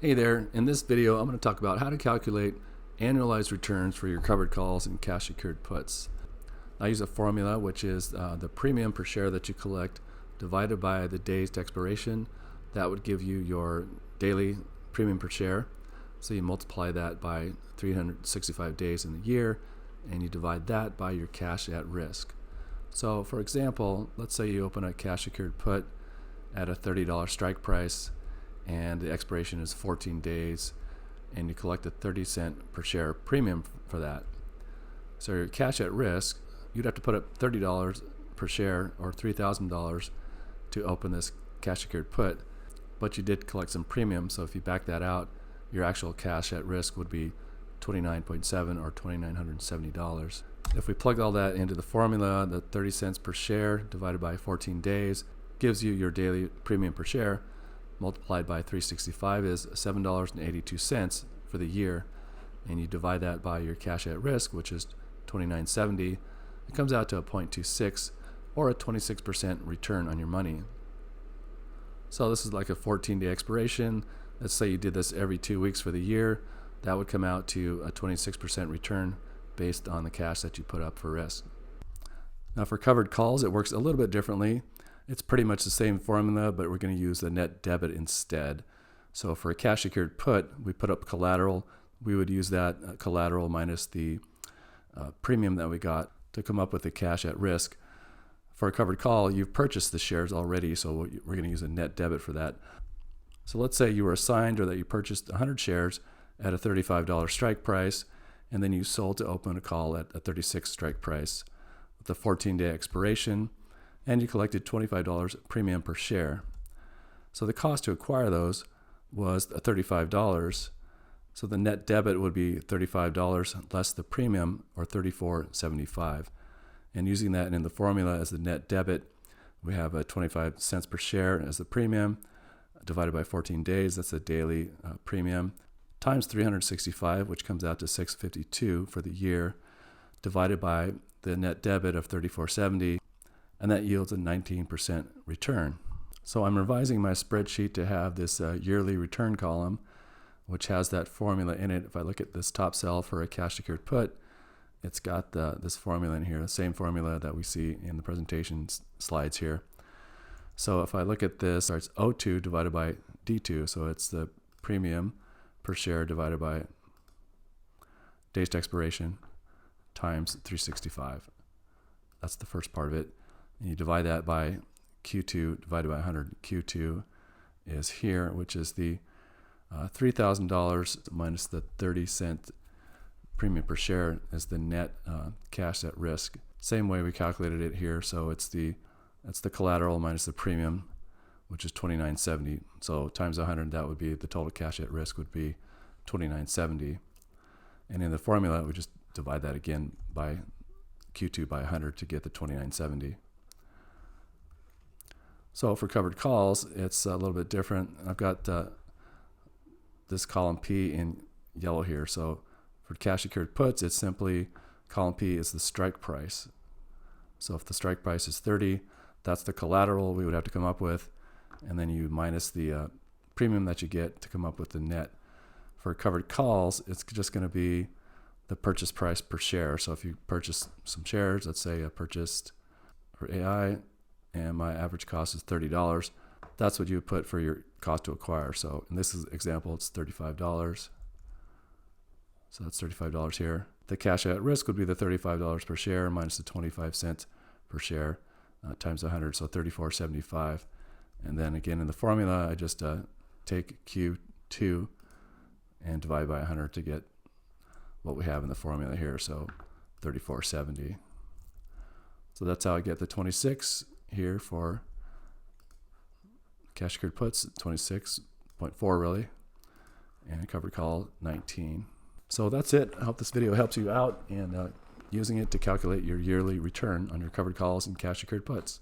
Hey there, in this video I'm going to talk about how to calculate annualized returns for your covered calls and cash secured puts. I use a formula which is the premium per share that you collect divided by the days to expiration. That would give you your daily premium per share. So you multiply that by 365 days in the year and you divide that by your cash at risk. So for example, let's say you open a cash secured put at a $30 strike price and the expiration is 14 days and you collect a 30-cent per share premium for that. So your cash at risk, you'd have to put up $30 per share or $3,000 to open this cash secured put, but you did collect some premium, so if you back that out, your actual cash at risk would be $29.7 or $2,970. If we plug all that into the formula, the 30 cents per share divided by 14 days gives you your daily premium per share, multiplied by 365 is $7.82 for the year, and you divide that by your cash at risk, which is $29.70, it comes out to a 0.26 or a 26% return on your money. So this is like a 14-day expiration. Let's say you did this every 2 weeks for the year. That would come out to a 26% return based on the cash that you put up for risk. Now for covered calls, it works a little bit differently. It's pretty much the same formula, but we're going to use the net debit instead. So for a cash secured put, we put up collateral. We would use that collateral minus the premium that we got to come up with the cash at risk. For a covered call, you've purchased the shares already, so we're going to use a net debit for that. So let's say you were assigned or that you purchased 100 shares at a $35 strike price, and then you sold to open a call at a $36 strike price with a 14-day expiration, and you collected $25 premium per share. So the cost to acquire those was $35. So the net debit would be $35 less the premium, or $34.75. And using that in the formula as the net debit, we have a 25 cents per share as the premium divided by 14 days. That's the daily premium times 365, which comes out to $6.52 for the year, divided by the net debit of $34.70. And that yields a 19% return. So I'm revising my spreadsheet to have this yearly return column, which has that formula in it. If I look at this top cell for a cash secured put, it's got this formula in here, the same formula that we see in the presentation slides here. So if I look at this, it's O2 divided by D2, so it's the premium per share divided by days to expiration times 365. That's the first part of it. And you divide that by Q2 divided by 100. Q2 is here, which is the $3,000 minus the 30-cent premium per share is the net cash at risk. Same way we calculated it here. So that's the collateral minus the premium, which is $29.70. So times 100, that would be the total cash at risk would be $29.70. And in the formula, we just divide that again by Q2 by 100 to get the $29.70. So for covered calls, it's a little bit different. I've got this column P in yellow here. So for cash secured puts, it's simply column P is the strike price. So if the strike price is 30, that's the collateral we would have to come up with. And then you minus the premium that you get to come up with the net. For covered calls, it's just going to be the purchase price per share. So if you purchase some shares, let's say I purchased for AI, and my average cost is $30. That's what you would put for your cost to acquire. So in this example, it's $35. So that's $35 here. The cash at risk would be the $35 per share minus the 25 cents per share times 100, so $34.75. And then again in the formula, I just take Q2 and divide by 100 to get what we have in the formula here, so $34.70. So that's how I get the 26 here for cash secured puts, 26.4 really, and covered call 19. So that's it. I hope this video helps you out in using it to calculate your yearly return on your covered calls and cash secured puts.